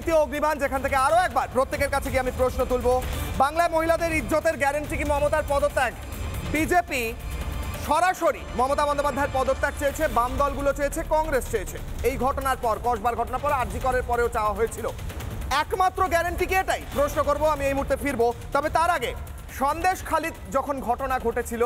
দ্বিতীয় অগ্নিবাণ, যেখান থেকে আরো একবার প্রত্যেকের কাছে গিয়ে আমি প্রশ্ন তুলবো। বাংলায় মহিলাদের ইজ্জতের গ্যারান্টি কি মমতার পদত্যাগ? বিজেপি সরাসরি মমতা বন্দ্যোপাধ্যায়ের পদত্যাগ চেয়েছে, বাম দলগুলো চেয়েছে, কংগ্রেস চেয়েছে। এই ঘটনার পর, কসবার ঘটনার পর, আরজি করের পরেও চাওয়া হয়েছিল। একমাত্র গ্যারান্টি কি এটাই? প্রশ্ন করব, আমি এই মুহূর্তে ফিরবো। তবে তার আগে সন্দেশখালী যখন ঘটনা ঘটেছিল,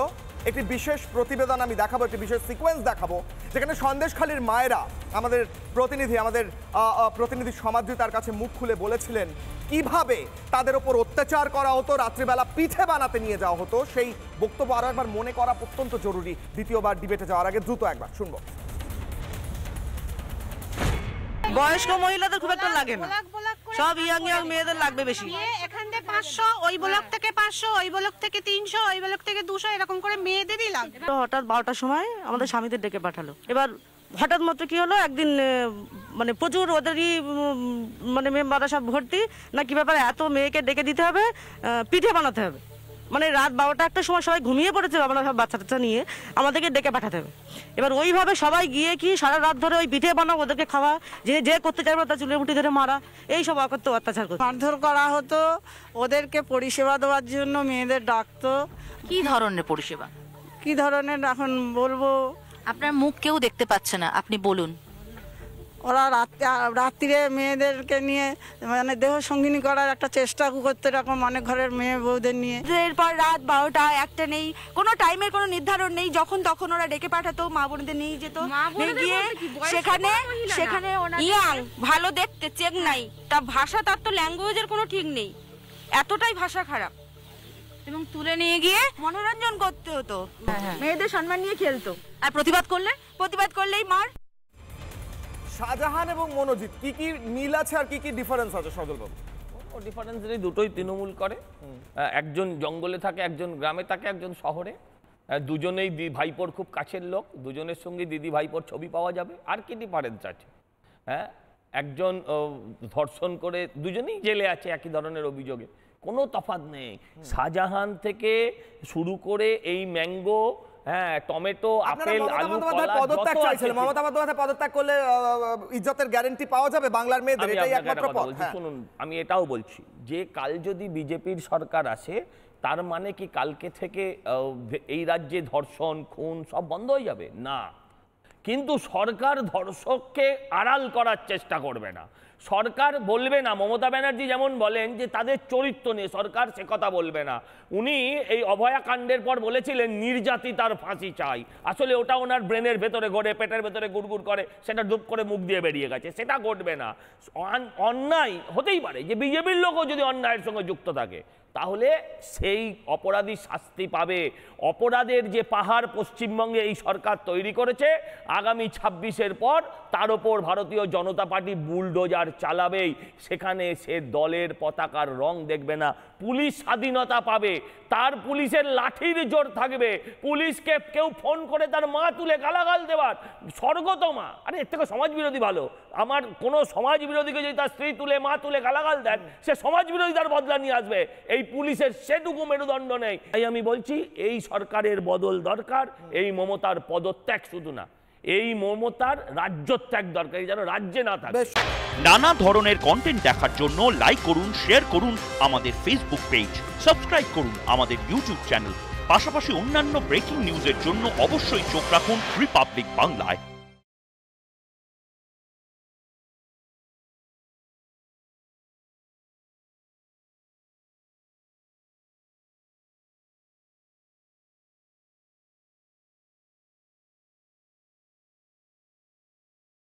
একটি বিশেষ প্রতিবেদন আমি দেখাবো, একটি বিশেষ সিকোয়েন্স দেখাবো, যেখানে সন্দেশখালীর মায়েরা আমাদের প্রতিনিধি সমাজী তার কাছে মুখ খুলে বলেছিলেন কিভাবে তাদের ওপর অত্যাচার করা হতো, রাত্রিবেলা পিঠে বানাতে নিয়ে যাওয়া হতো। সেই বক্তব্য আরো একবার মনে করা অত্যন্ত জরুরি। দ্বিতীয়বার ডিবেটে যাওয়ার আগে দ্রুত একবার শুনবো। বয়স্ক মহিলাদের খুব একটা লাগে না, সব ইয়াং ইয়াং মেয়েদের লাগবে বেশি। এখান থেকে 500, ওই ব্লক থেকে 500, ওই ব্লক থেকে 300, ওই ব্লক থেকে 200, এরকম করে মেয়েদেরই লাগবে। হঠাৎ 12টার সময় আমাদের স্বামীদের ডেকে পাঠালো। এবার হঠাৎ মাত্র কি হলো, একদিন মানে প্রচুর ওদেরই মানে মেম্বাররা সব ভর্তি, না কি ব্যাপারে এত মেয়েকে ডেকে দিতে হবে, পিঠে বানাতে হবে। মানে রাত 12টা একটা সময় সবাই ঘুমিয়ে পড়েছে, আমরা সব বাচ্চা টাচ্চা নিয়ে আমাদেরকে ডেকে পাঠাতে হবে। এবার ওইভাবে সবাই গিয়ে কি সারা রাত ধরে ওই পিঠে বানাও, ওদেরকে খাওয়া, যে করতে চাইবে তার চুলের মুঠি ধরে মারা, এই সব অকথ্য অত্যাচার করতো, মারধর করা হতো। ওদেরকে পরিষেবা দেওয়ার জন্য মেয়েদের ডাকতো। কি ধরনের পরিষেবা? কি ধরনের এখন বলবো, আপনার মুখ কেউ দেখতে পাচ্ছে না, আপনি বলুন। ওরা রাত্রিরে মেয়েদেরকে নিয়ে মানে দেহ সঙ্গিনী করার একটা চেষ্টা করতে, এরকম অনেক ঘরের মেয়ে বউদের নিয়ে। এরপর রাত 12টা 1টা নেই, কোনো টাইমের কোনো নির্ধারণ নেই, যখন তখন ওরা ডেকে পাঠাতো, মা বোনদের নিয়ে যেত, গিয়ে সেখানে ইয়াং ভালো দেখতে চেক নাই, তা ভাষা, তার তো ল্যাঙ্গুয়েজের কোনো ঠিক নেই, এতটাই ভাষা খারাপ, এবং তুলে নিয়ে গিয়ে মনোরঞ্জন করতে হতো, মেয়েদের সম্মান নিয়ে খেলতো, আর প্রতিবাদ করলেই মার। শাহজাহান এবং মনোজিৎ, কি কি মিল আছে আর কি কি ডিফারেন্স আছে সজল বাবু? ডিফারেন্স নেই, দুটোই তৃণমূল করে। একজন জঙ্গলে থাকে, একজন গ্রামে থাকে, একজন শহরে। দুজনেই ভাইপোর খুব কাছের লোক, দুজনের সঙ্গে দিদি ভাইপোর ছবি পাওয়া যাবে। আর কি ডিফারেন্স আছে? হ্যাঁ, একজন ধর্ষণ করে, দুজনেই জেলে আছে একই ধরনের অভিযোগে, কোনো তফাৎ নেই। শাহজাহান থেকে শুরু করে এই ম্যাঙ্গো, হ্যাঁ, টমেটো, আপেল, আলু, কলা, পদত্যাগ চাইছিল। মমতা বন্দ্যোপাধ্যায় পদত্যাগ করলে ইজ্জতের গ্যারান্টি পাওয়া যাবে বাংলার মেয়েদের, এটাই একমাত্র পথ। শুনুন, আমি এটাও বলছি যে কাল যদি বিজেপির সরকার আসে, তার মানে কি কালকে থেকে এই রাজ্যে ধর্ষণ, খুন সব বন্ধ হয়ে যাবে? না, কিন্তু সরকার ধর্ষককে আড়াল করার চেষ্টা করবে না। সরকার বলবে না, মমতা ব্যানার্জি যেমন বলেন যে তাদের চরিত্র নিয়ে সরকার সে কথা বলবে না। উনি এই অভয়াকাণ্ডের পর বলেছিলেন নির্যাতিতার ফাঁসি চাই। আসলে ওটা ওনার ব্রেনের ভেতরে ঘটে, পেটের ভেতরে গুড়গুড় করে, সেটা ডুব করে মুখ দিয়ে বেরিয়ে গেছে, সেটা ঘটবে না। অন্যায় হতেই পারে যে বিজেপির লোকও যদি অন্যায়ের সঙ্গে যুক্ত থাকে, তাহলে সেই অপরাধী শাস্তি পাবে। অপরাধের যে পাহাড় পশ্চিমবঙ্গে এই সরকার তৈরি করেছে, আগামী 26-এর পর তার ওপর ভারতীয় জনতা পার্টি বুলডোজার চালাবেই। সেখানে সে দলের পতাকার রং দেখবে না। পুলিশ স্বাধীনতা পাবে, তার পুলিশের লাঠির জোর থাকবে। পুলিশকে কেউ ফোন করে তার মা তুলে গালাগাল দেওয়ার, স্বর্গত মা, আরে এর থেকে সমাজ বিরোধী ভালো। আমার কোনো সমাজ বিরোধীকে যদি তার স্ত্রী তুলে, মা তুলে গালাগাল দেন, সে সমাজ বিরোধী তার বদলা নিয়ে আসবে। এই পুলিশের সেটুকু মেরুদণ্ড নেই। তাই আমি বলছি এই সরকারের বদল দরকার, এই মমতার পদত্যাগ শুধু না, এই মমতার রাজ্যত্যাগ দরকার, যেন রাজ্যে না থাকে। নানা ধরনের কন্টেন্ট দেখার জন্য লাইক করুন, শেয়ার করুন আমাদের ফেসবুক পেজ, সাবস্ক্রাইব করুন আমাদের ইউটিউব চ্যানেল। পাশাপাশি অন্যান্য ব্রেকিং নিউজের জন্য অবশ্যই চোখ রাখুন রিপাবলিক বাংলায়।